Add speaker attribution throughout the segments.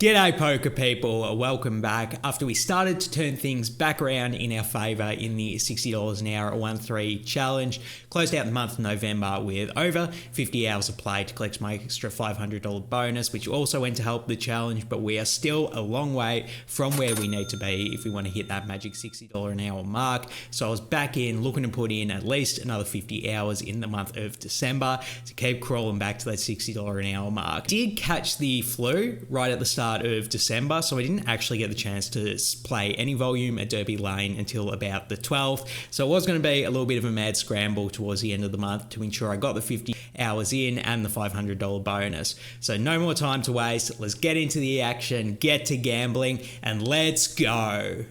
Speaker 1: G'day poker people, welcome back. After we started to turn things back around in our favour in the $60 an hour 1-3 challenge, closed out the month of November with over 50 hours of play to collect my extra $500 bonus, which also went to help the challenge, but we are still a long way from where we need to be if we want to hit that magic $60 an hour mark. So I was back in looking to put in at least another 50 hours in the month of December to keep crawling back to that $60 an hour mark. Did catch the flu right at the start of December, so I didn't actually get the chance to play any volume at Derby Lane until about the 12th. So it was going to be a little bit of a mad scramble towards the end of the month to ensure I got the 50 hours in and the $500 bonus. So no more time to waste. Let's get into the action, get to gambling, and let's go.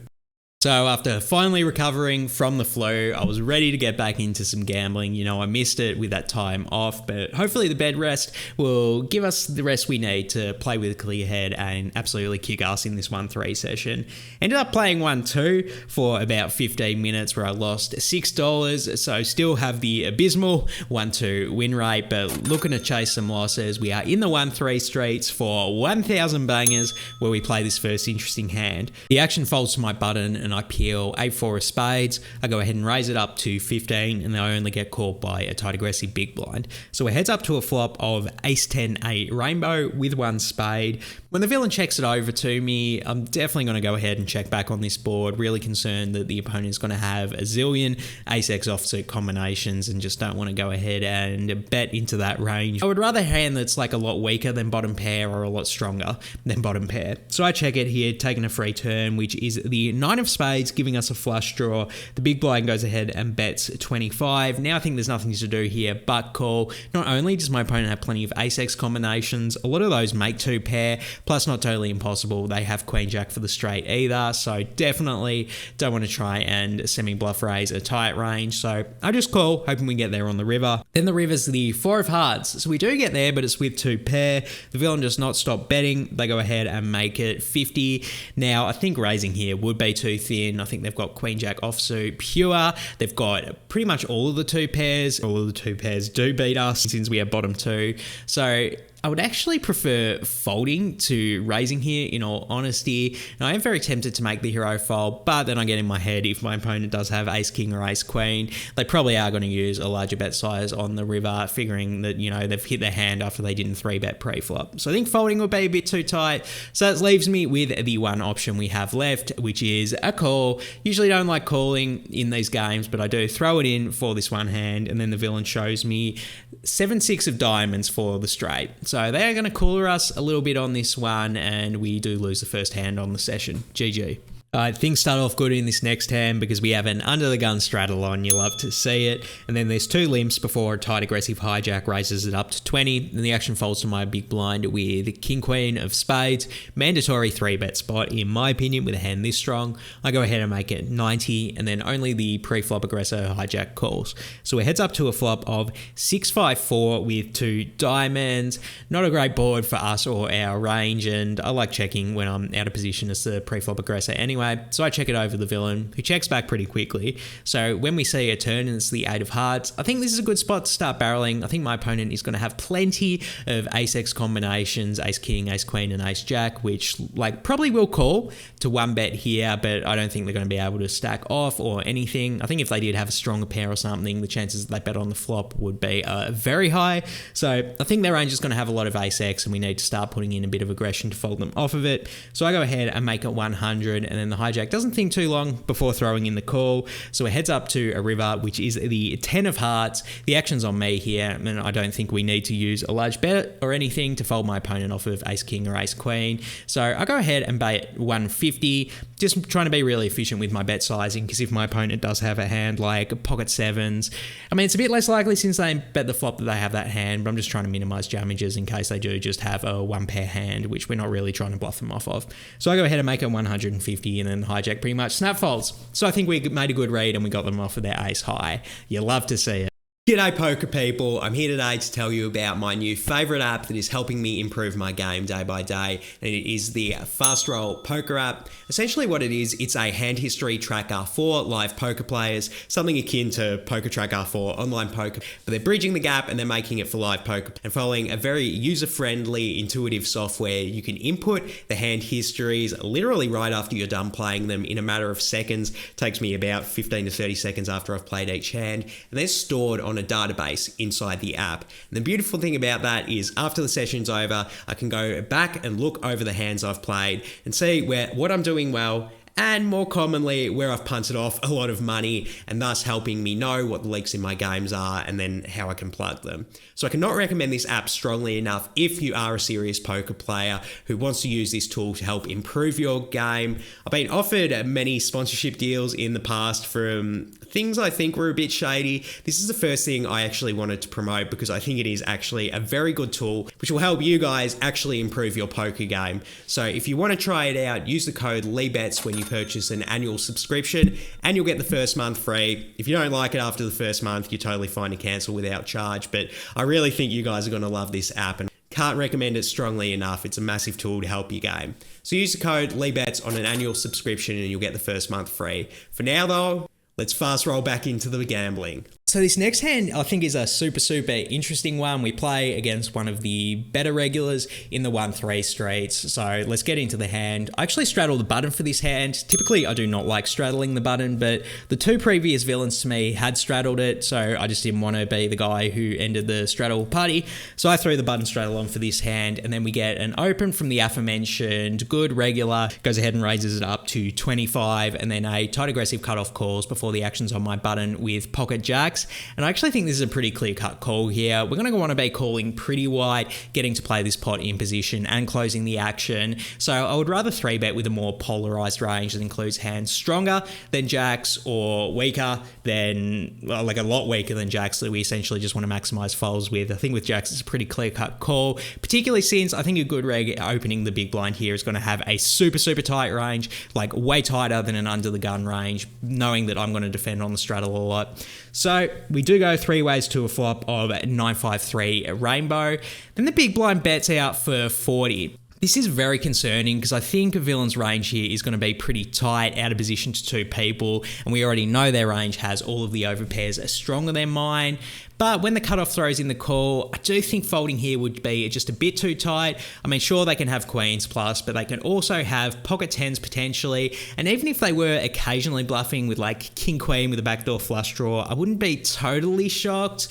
Speaker 1: So after finally recovering from the flu, I was ready to get back into some gambling. You know, I missed it with that time off, but hopefully the bed rest will give us the rest we need to play with a clear head and absolutely kick ass in this 1-3 session. Ended up playing 1-2 for about 15 minutes where I lost $6, so still have the abysmal 1-2 win rate, but looking to chase some losses. We are in the 1-3 streets for 1,000 bangers where we play this first interesting hand. The action folds to my button and I peel 8-4 of spades. I go ahead and raise it up to 15 and then I only get called by a tight aggressive big blind. So it heads up to a flop of ace-10-8 rainbow with one spade. When the villain checks it over to me, I'm definitely going to go ahead and check back on this board, really concerned that the opponent is going to have a zillion ace-x offsuit combinations and just don't want to go ahead and bet into that range. I would rather a hand that's like a lot weaker than bottom pair or a lot stronger than bottom pair. So I check it here, taking a free turn, which is the 9 of spades, giving us a flush draw. The big blind goes ahead and bets 25. Now I think there's nothing to do here but call. Not only does my opponent have plenty of ace-x combinations, a lot of those make two pair, plus not totally impossible, they have queen jack for the straight either, so definitely don't want to try and semi-bluff raise a tight range, so I just call, hoping we get there on the river. Then the river's the 4 of hearts, so we do get there, but it's with two pair. The villain does not stop betting. They go ahead and make it 50. Now I think raising here would be too thin. I think they've got queen jack offsuit pure. They've got pretty much all of the two pairs. All of the two pairs do beat us since we have bottom two. So I would actually prefer folding to raising here, in all honesty. And I am very tempted to make the hero fold, but then I get in my head, if my opponent does have ace king or ace queen, they probably are going to use a larger bet size on the river, figuring that, you know, they've hit their hand after they didn't 3-bet pre-flop. So I think folding would be a bit too tight. So that leaves me with the one option we have left, which is a call. Usually don't like calling in these games, but I do throw it in for this one hand, and then the villain shows me 7-6 of diamonds for the straight. So they are going to cooler us a little bit on this one, and we do lose the first hand on the session. GG. Things start off good in this next hand because we have an under-the-gun straddle on. You love to see it. And then there's two limps before a tight aggressive hijack raises it up to 20. And the action folds to my big blind with king-queen of spades. Mandatory 3-bet spot, in my opinion, with a hand this strong. I go ahead and make it 90, and then only the pre-flop aggressor hijack calls. So it heads up to a flop of 6-5-4 with two diamonds. Not a great board for us or our range, and I like checking when I'm out of position as the pre-flop aggressor anyway. So I check it over the villain, who checks back pretty quickly. So when we see a turn and it's the 8 of hearts, I think this is a good spot to start barreling. I think my opponent is going to have plenty of ace-x combinations, ace king, ace queen, and ace jack, which probably will call to 1-bet here, but I don't think they're going to be able to stack off or anything. I think if they did have a stronger pair or something, the chances that they bet on the flop would be very high. So I think their range is going to have a lot of ace-x, and we need to start putting in a bit of aggression to fold them off of it. So I go ahead and make it 100, and then the hijack doesn't think too long before throwing in the call. So it heads up to a river, which is the 10 of hearts. The action's on me here, and I don't think we need to use a large bet or anything to fold my opponent off of ace king or ace queen. So I go ahead and bet 150, just trying to be really efficient with my bet sizing, because if my opponent does have a hand like pocket sevens, I mean, it's a bit less likely since they bet the flop that they have that hand, but I'm just trying to minimize damages in case they do just have a one pair hand, which we're not really trying to bluff them off of. So I go ahead and make it 150, and then hijack pretty much snap folds. So I think we made a good read and we got them off of their ace high. You love to see it. G'day poker people, I'm here today to tell you about my new favourite app that is helping me improve my game day by day, and it is the Fastroll Poker app. Essentially what it is, it's a hand history tracker for live poker players, something akin to Poker Tracker for online poker, but they're bridging the gap and they're making it for live poker and following a very user-friendly, intuitive software. You can input the hand histories literally right after you're done playing them in a matter of seconds. It takes me about 15 to 30 seconds after I've played each hand, and they're stored on a database inside the app. And the beautiful thing about that is after the session's over, I can go back and look over the hands I've played and see what I'm doing well, and more commonly where I've punted off a lot of money, and thus helping me know what the leaks in my games are and then how I can plug them. So I cannot recommend this app strongly enough if you are a serious poker player who wants to use this tool to help improve your game. I've been offered many sponsorship deals in the past from things I think were a bit shady. This is the first thing I actually wanted to promote because I think it is actually a very good tool which will help you guys actually improve your poker game. So if you want to try it out, use the code LEEBETS when you purchase an annual subscription and you'll get the first month free. If you don't like it after the first month, you're totally fine to cancel without charge, but I really think you guys are going to love this app and can't recommend it strongly enough. It's a massive tool to help your game. So use the code LEEBETS on an annual subscription and you'll get the first month free. For now though, let's fast roll back into the gambling. So this next hand I think is a super interesting one. We play against one of the better regulars in the 1-3 streets. So let's get into the hand. I actually straddle the button for this hand. Typically I do not like straddling the button, but the two previous villains to me had straddled it, so I just didn't want to be the guy who ended the straddle party. So I threw the button straddle on for this hand, and then we get an open from the aforementioned good regular, goes ahead and raises it up to 25, and then a tight aggressive cutoff calls before the actions on my button with pocket jacks. And I actually think this is a pretty clear-cut call here. We're going to want to be calling pretty wide, getting to play this pot in position and closing the action. So I would rather 3-bet with a more polarized range that includes hands stronger than jacks or weaker than, well, like a lot weaker than jacks that we essentially just want to maximize folds with. I think with jacks it's a pretty clear-cut call, particularly since I think a good reg opening the big blind here is going to have a super tight range, like way tighter than an under the gun range, knowing that I'm going to defend on the straddle a lot. So we do go 3 ways to a flop of 9-5-3 rainbow. Then the big blind bets out for 40. This is very concerning because I think a villain's range here is going to be pretty tight, out of position to 2 people, and we already know their range has all of the overpairs are stronger than mine. But when the cutoff throws in the call, I do think folding here would be just a bit too tight. I mean, sure, they can have queens plus, but they can also have pocket tens potentially. And even if they were occasionally bluffing with like king queen with a backdoor flush draw, I wouldn't be totally shocked.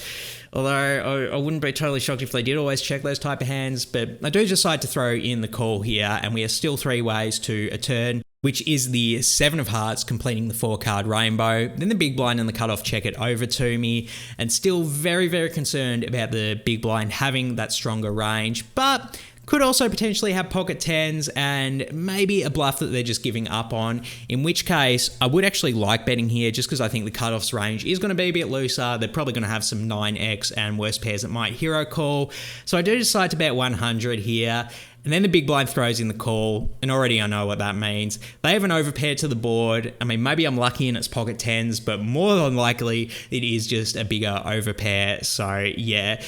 Speaker 1: Although I wouldn't be totally shocked if they did always check those type of hands. But I do decide to throw in the call here, and we are still 3 ways to a turn, which is the 7 of hearts completing the 4-card rainbow. Then the big blind and the cutoff check it over to me, and still very concerned about the big blind having that stronger range, but could also potentially have pocket tens and maybe a bluff that they're just giving up on, in which case I would actually like betting here just because I think the cutoff's range is going to be a bit looser. They're probably going to have some 9x and worse pairs that might hero call. So I do decide to bet 100 here. And then the big blind throws in the call, and already I know what that means. They have an overpair to the board. I mean, maybe I'm lucky and it's pocket tens, but more than likely it is just a bigger overpair. So yeah,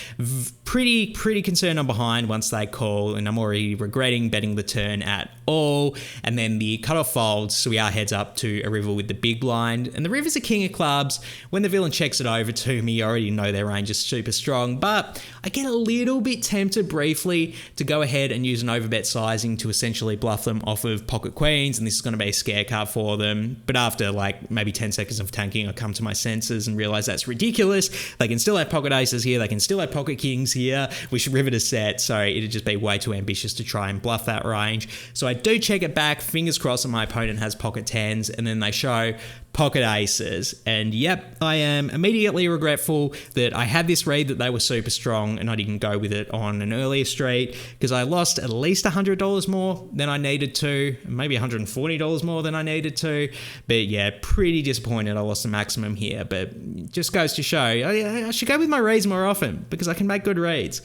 Speaker 1: pretty concerned I'm behind once they call, and I'm already regretting betting the turn at all. And then the cutoff folds, so we are heads up to a river with the big blind. And the river's a king of clubs. When the villain checks it over to me, I already know their range is super strong, but I get a little bit tempted briefly to go ahead and use an overbet sizing to essentially bluff them off of pocket queens, and this is going to be a scare card for them. But after like maybe 10 seconds of tanking, I come to my senses and realize that's ridiculous. They can still have pocket aces here, they can still have pocket kings here. We should river to set, so it'd just be way too ambitious to try and bluff that range. So I do check it back, fingers crossed that my opponent has pocket tens, and then they show pocket aces. And yep, I am immediately regretful that I had this read that they were super strong and I didn't go with it on an earlier street, because I lost at least $100 more than I needed to, maybe $140 more than I needed to. But yeah, pretty disappointed I lost the maximum here, but it just goes to show I should go with my reads more often because I can make good reads.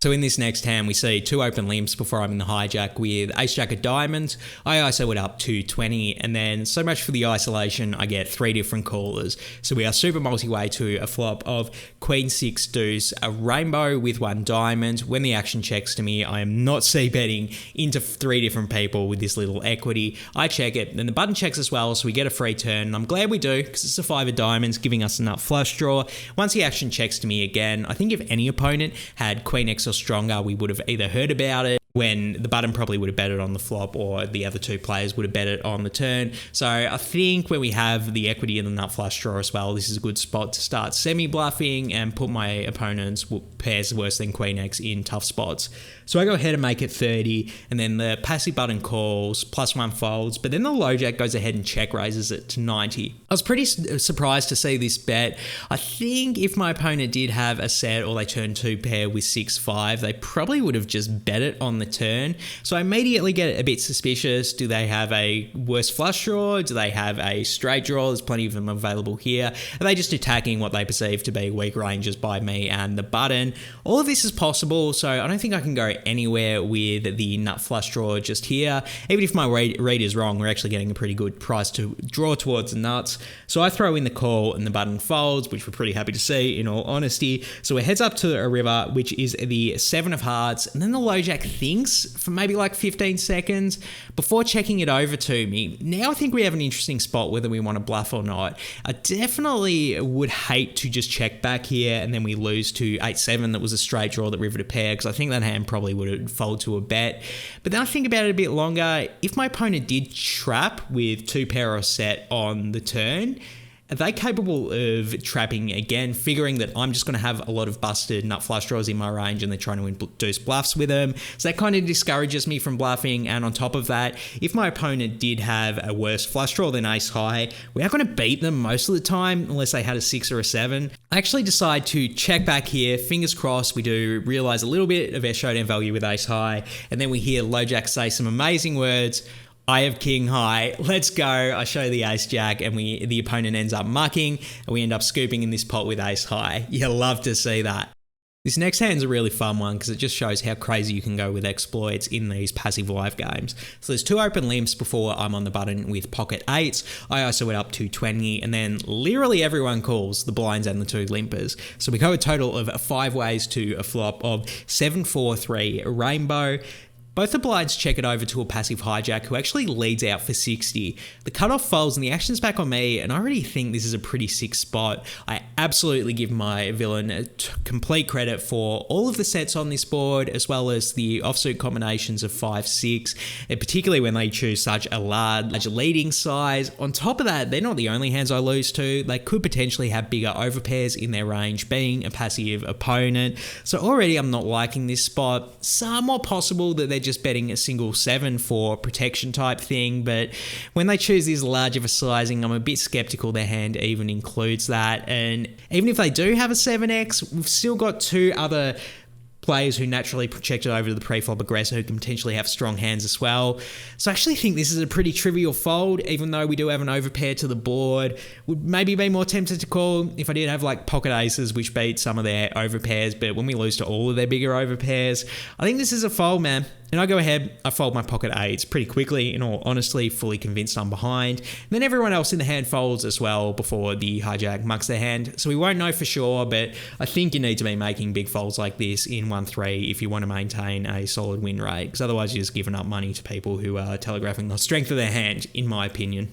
Speaker 1: So in this next hand, we see 2 open limps before I'm in the hijack with ace-jack of diamonds. I ISO it up to 20, and then so much for the isolation, I get 3 different callers. So we are super multi-way to a flop of queen 6 deuce, a rainbow with 1 diamond. When the action checks to me, I am not c-betting into 3 different people with this little equity. I check it, then the button checks as well, so we get a free turn. And I'm glad we do, because it's a 5 of diamonds, giving us a nut flush draw. Once the action checks to me again, I think if any opponent had queen X or stronger, we would have either heard about it when the button probably would have bet it on the flop, or the other 2 players would have bet it on the turn. So I think when we have the equity in the nut flush draw as well, this is a good spot to start semi-bluffing and put my opponent's pairs worse than queen X in tough spots. So I go ahead and make it 30, and then the passive button calls, +1 folds, but then the low jack goes ahead and check raises it to 90. I was pretty surprised to see this bet. I think if my opponent did have a set or they turned 2 pair with 6-5, they probably would have just bet it on the turn. So I immediately get a bit suspicious. Do they have a worse flush draw? Do they have a straight draw? There's plenty of them available here. Are they just attacking what they perceive to be weak ranges by me and the button? All of this is possible, so I don't think I can go anywhere with the nut flush draw just here. Even if my read is wrong, we're actually getting a pretty good price to draw towards the nuts. So I throw in the call and the button folds, which we're pretty happy to see in all honesty. So it heads up to a river, which is the 7 of hearts, and then the low jack thinks for maybe like 15 seconds before checking it over to me. Now I think we have an interesting spot whether we want to bluff or not. I definitely would hate to just check back here and then we lose to 8-7 that was a straight draw that rivered a pair, because I think that hand probably would have folded to a bet. But then I think about it a bit longer. If my opponent did trap with 2 pair or set on the turn, are they capable of trapping again, figuring that I'm just going to have a lot of busted nut flush draws in my range and they're trying to induce bluffs with them? So that kind of discourages me from bluffing. And on top of that, if my opponent did have a worse flush draw than ace high, we are going to beat them most of the time unless they had a 6 or a 7. I actually decide to check back here. Fingers crossed we do realize a little bit of our showdown value with ace high. And then we hear low jack say some amazing words. I have king high, let's go. I show the ace jack and the opponent ends up mucking and we end up scooping in this pot with ace high. You love to see that. This next hand's a really fun one because it just shows how crazy you can go with exploits in these passive live games. So there's 2 open limps before I'm on the button with pocket 8s. I ISO it up to 20 and then literally everyone calls the blinds and the 2 limpers. So we go a total of 5 ways to a flop of 7-4-3 rainbow. Both the blinds check it over to a passive hijack who actually leads out for 60. The cutoff folds and the action's back on me, and I already think this is a pretty sick spot. I absolutely give my villain complete credit for all of the sets on this board, as well as the offsuit combinations of 5-6, and particularly when they choose such a large leading size. On top of that, they're not the only hands I lose to. They could potentially have bigger overpairs in their range, being a passive opponent. So already I'm not liking this spot. Somewhat possible that they're just betting a single 7 for protection type thing, but when they choose this large of a sizing, I'm a bit skeptical their hand even includes that. And even if they do have a 7x, we've still got 2 other players who naturally project it over to the pre-flop aggressor who can potentially have strong hands as well. So I actually think this is a pretty trivial fold, even though we do have an overpair to the board. Would maybe be more tempted to call if I did have like pocket aces, which beat some of their overpairs, but when we lose to all of their bigger overpairs, I think this is a fold, man. And I go ahead, I fold my pocket 8s pretty quickly, in all honesty, fully convinced I'm behind. And then everyone else in the hand folds as well before the hijack mucks their hand. So we won't know for sure, but I think you need to be making big folds like this in 1-3 if you want to maintain a solid win rate, because otherwise you're just giving up money to people who are telegraphing the strength of their hand, in my opinion.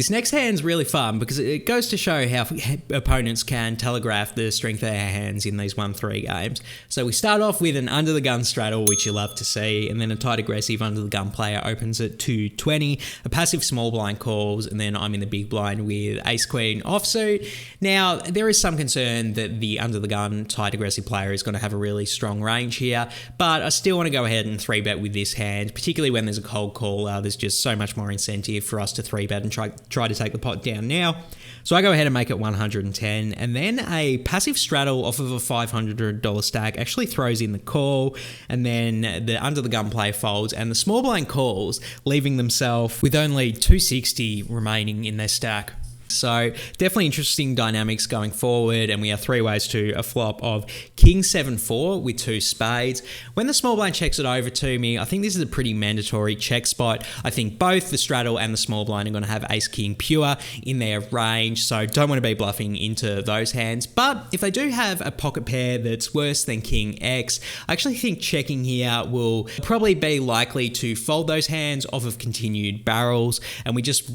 Speaker 1: This next hand's really fun because it goes to show how opponents can telegraph the strength of their hands in these 1-3 games. So we start off with an under the gun straddle, which you love to see, and then a tight aggressive under the gun player opens it to 20, a passive small blind calls, and then I'm in the big blind with ace queen offsuit. Now, there is some concern that the under the gun tight aggressive player is going to have a really strong range here, but I still want to go ahead and 3-bet with this hand, particularly when there's a cold call. There's just so much more incentive for us to 3-bet and try to take the pot down now. So I go ahead and make it 110, and then a passive straddle off of a $500 stack actually throws in the call, and then the under the gun play folds and the small blind calls, leaving themselves with only 260 remaining in their stack. So definitely interesting dynamics going forward, and we have three ways to a flop of King 7-4 with two spades. When the small blind checks it over to me, I think this is a pretty mandatory check spot. I think both the straddle and the small blind are going to have ace king pure in their range, so don't want to be bluffing into those hands. But if they do have a pocket pair that's worse than king X, I actually think checking here will probably be likely to fold those hands off of continued barrels, and we just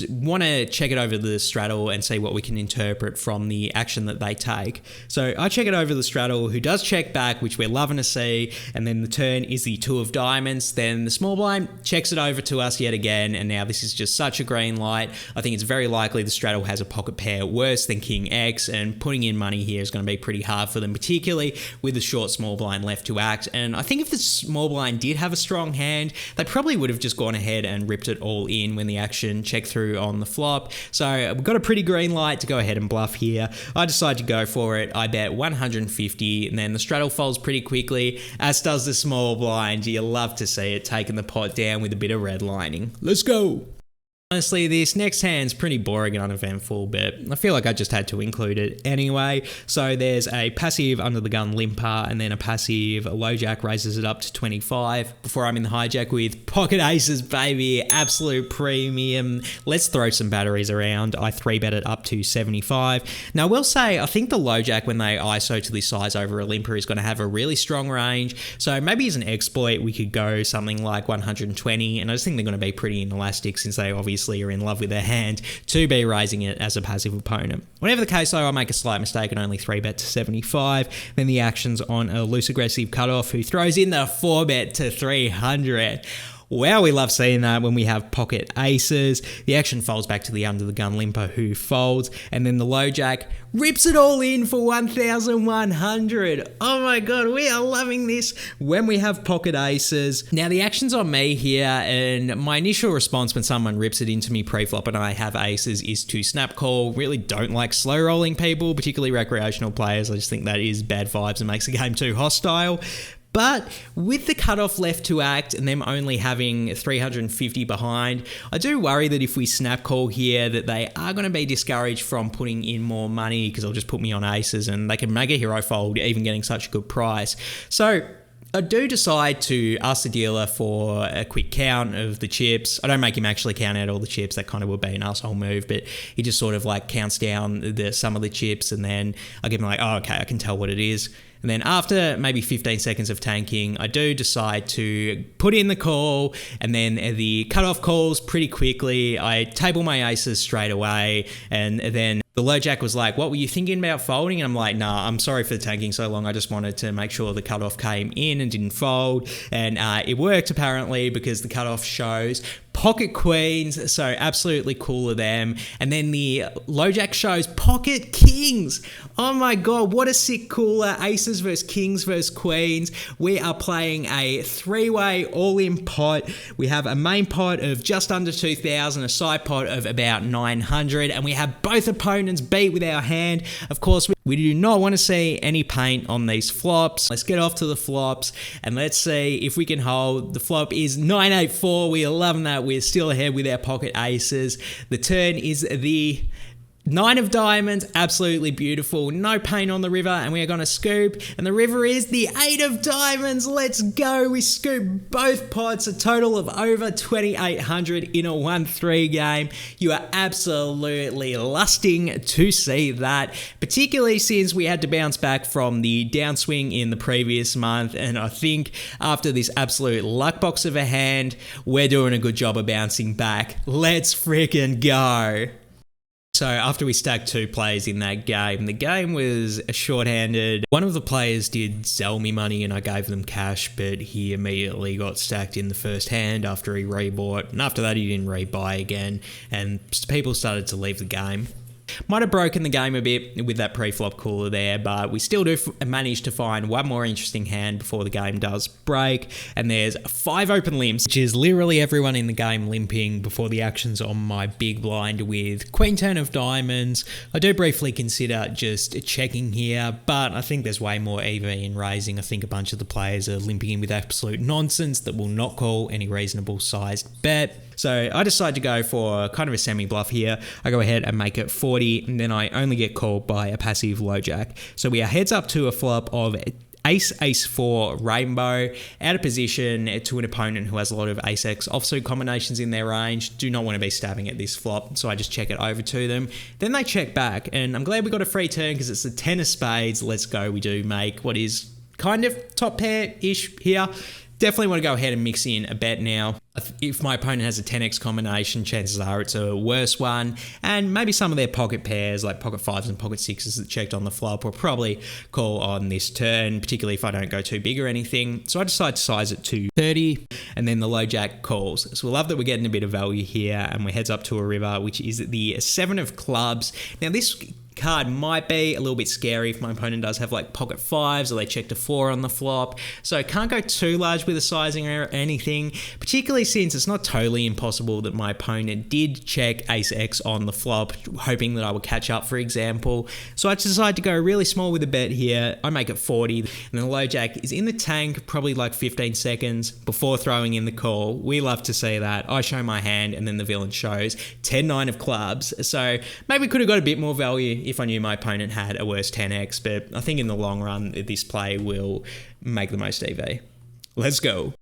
Speaker 1: want to check it over the straddle and see what we can interpret from the action that they take. So I check it over the straddle, who does check back, which we're loving to see, and then the turn is the two of diamonds. Then the small blind checks it over to us yet again, and now this is just such a green light. I think it's very likely the straddle has a pocket pair worse than king X, and putting in money here is going to be pretty hard for them, particularly with the short small blind left to act. And I think if the small blind did have a strong hand, they probably would have just gone ahead and ripped it all in when the action checked through on the flop. So we've got a pretty green light to go ahead and bluff here. I decide to go for it. I bet 150, and then the straddle folds pretty quickly, as does the small blind. You love to see it taking the pot down with a bit of redlining. Let's go. Honestly, this next hand's pretty boring and uneventful, but I feel like I just had to include it anyway. So there's a passive under the gun limper, and then a passive low jack raises it up to 25 before I'm in the hijack with pocket aces, baby. Absolute premium. Let's throw some batteries around. I 3-bet it up to 75. Now, I will say, I think the low jack, when they ISO to this size over a limper, is going to have a really strong range. So maybe as an exploit, we could go something like 120, and I just think they're going to be pretty inelastic since they obviously are in love with their hand to be raising it as a passive opponent. Whatever the case though, I make a slight mistake and only 3-bet to 75. Then the action's on a loose aggressive cutoff, who throws in the 4-bet to 300. Wow, we love seeing that when we have pocket aces. The action folds back to the under the gun limper, who folds, and then the low jack rips it all in for 1,100. Oh my god, we are loving this when we have pocket aces. Now the action's on me here, and my initial response when someone rips it into me pre-flop and I have aces is to snap call. Really don't like slow rolling people, particularly recreational players. I just think that is bad vibes and makes the game too hostile. But with the cutoff left to act and them only having 350 behind, I do worry that if we snap call here, that they are going to be discouraged from putting in more money, because they'll just put me on aces and they can make a hero fold even getting such a good price. So I do decide to ask the dealer for a quick count of the chips. I don't make him actually count out all the chips. That kind of would be an asshole move, but he just sort of like counts down some of the chips, and then I give him like, oh, okay, I can tell what it is. And then after maybe 15 seconds of tanking, I do decide to put in the call, and then the cutoff calls pretty quickly. I table my aces straight away, and then the low jack was like, what were you thinking about folding? And I'm like, nah, I'm sorry for tanking so long. I just wanted to make sure the cutoff came in and didn't fold. And it worked apparently, because the cutoff shows pocket queens, so absolutely cool of them. And then the low jack shows pocket kings. Oh my god, what a sick cooler. Aces versus kings versus queens. We are playing a three-way all-in pot. We have a main pot of just under 2,000, a side pot of about 900, and we have both opponents beat with our hand. Of course, we do not want to see any paint on these flops. Let's get off to the flops, and let's see if we can hold. The flop is 984. We are loving that. We're still ahead with our pocket aces. The turn is the 9 of diamonds, absolutely beautiful. No paint on the river, and we are going to scoop. And the river is the 8 of diamonds. Let's go. We scoop both pots, a total of over 2,800 in a 1-3 game. You are absolutely lusting to see that, particularly since we had to bounce back from the downswing in the previous month. And I think after this absolute luck box of a hand, we're doing a good job of bouncing back. Let's freaking go. So after we stacked 2 players in that game, the game was shorthanded. One of the players did sell me money and I gave them cash, but he immediately got stacked in the first hand after he rebought. And after that, he didn't rebuy again, and people started to leave the game. Might have broken the game a bit with that pre-flop cooler there, but we still do manage to find one more interesting hand before the game does break. And there's 5 open limps, which is literally everyone in the game limping before the action's on my big blind with Queen 10 of diamonds. I do briefly consider just checking here, but I think there's way more EV in raising. I think a bunch of the players are limping in with absolute nonsense that will not call any reasonable sized bet. So I decided to go for kind of a semi-bluff here. I go ahead and make it 40, and then I only get called by a passive low jack. So we are heads up to a flop of ace, ace 4, rainbow, out of position to an opponent who has a lot of ace x offsuit combinations in their range. Do not want to be stabbing at this flop, so I just check it over to them. Then they check back, and I'm glad we got a free turn because it's the 10 of spades. Let's go. We do make what is kind of top pair-ish here. Definitely want to go ahead and mix in a bet now. If my opponent has a 10x combination, chances are it's a worse one. And maybe some of their pocket pairs, like pocket 5s and pocket 6s that checked on the flop, will probably call on this turn, particularly if I don't go too big or anything. So I decide to size it to 30, and then the low jack calls. So we love that we're getting a bit of value here, and we heads up to a river, which is the 7 of clubs. Now this card might be a little bit scary if my opponent does have like pocket 5s or they check to 4 on the flop. So I can't go too large with the sizing or anything, particularly since it's not totally impossible that my opponent did check ace x on the flop, hoping that I would catch up, for example. So I decided to go really small with the bet here. I make it 40, and the low jack is in the tank probably like 15 seconds before throwing in the call. We love to see that. I show my hand, and then the villain shows 10-9 of clubs. So maybe we could have got a bit more value if I knew my opponent had a worse 10x, but I think in the long run, this play will make the most EV. Let's go.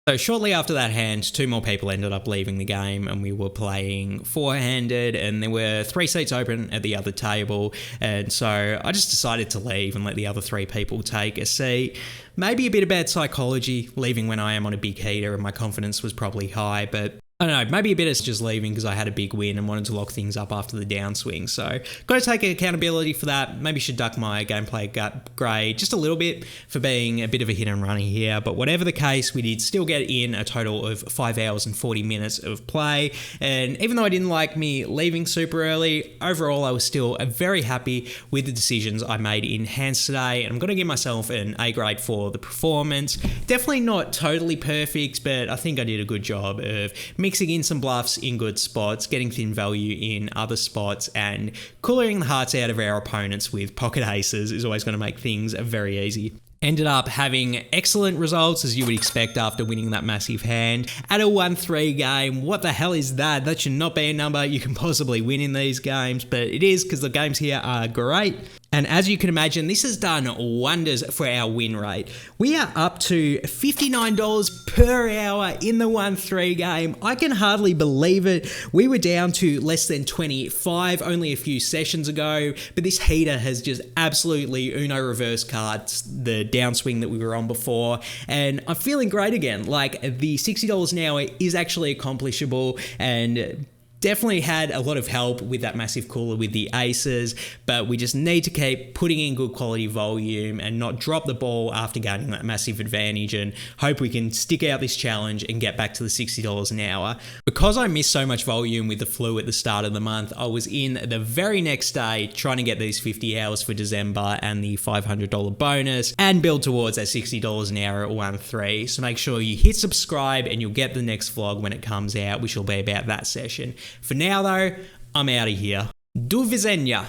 Speaker 1: So shortly after that hand, 2 more people ended up leaving the game, and we were playing 4-handed, and there were 3 seats open at the other table, and so I just decided to leave and let the other 3 people take a seat. Maybe a bit of bad psychology, leaving when I am on a big heater and my confidence was probably high, but I don't know, maybe a bit of just leaving because I had a big win and wanted to lock things up after the downswing. So got to take accountability for that. Maybe should duck my gameplay grade just a little bit for being a bit of a hit and runner here. But whatever the case, we did still get in a total of 5 hours and 40 minutes of play. And even though I didn't like me leaving super early, overall I was still very happy with the decisions I made in hands today. And I'm going to give myself an A grade for the performance. Definitely not totally perfect, but I think I did a good job of mixing in some bluffs in good spots, getting thin value in other spots, and cooling the hearts out of our opponents with pocket aces is always going to make things very easy. Ended up having excellent results, as you would expect after winning that massive hand. At a 1-3 game, what the hell is that? That should not be a number you can possibly win in these games, but it is because the games here are great. And as you can imagine, this has done wonders for our win rate. We are up to $59 per hour in the 1-3 game. I can hardly believe it. We were down to less than 25 only a few sessions ago, but this heater has just absolutely Uno reverse cards the downswing that we were on before, and I'm feeling great again. Like, the $60 an hour is actually accomplishable, and definitely had a lot of help with that massive cooler with the aces, but we just need to keep putting in good quality volume and not drop the ball after gaining that massive advantage, and hope we can stick out this challenge and get back to the $60 an hour. Because I missed so much volume with the flu at the start of the month, I was in the very next day trying to get these 50 hours for December and the $500 bonus and build towards that $60 an hour at 1-3. So make sure you hit subscribe and you'll get the next vlog when it comes out, which will be about that session. For now though, I'm out of here. Do widzenia!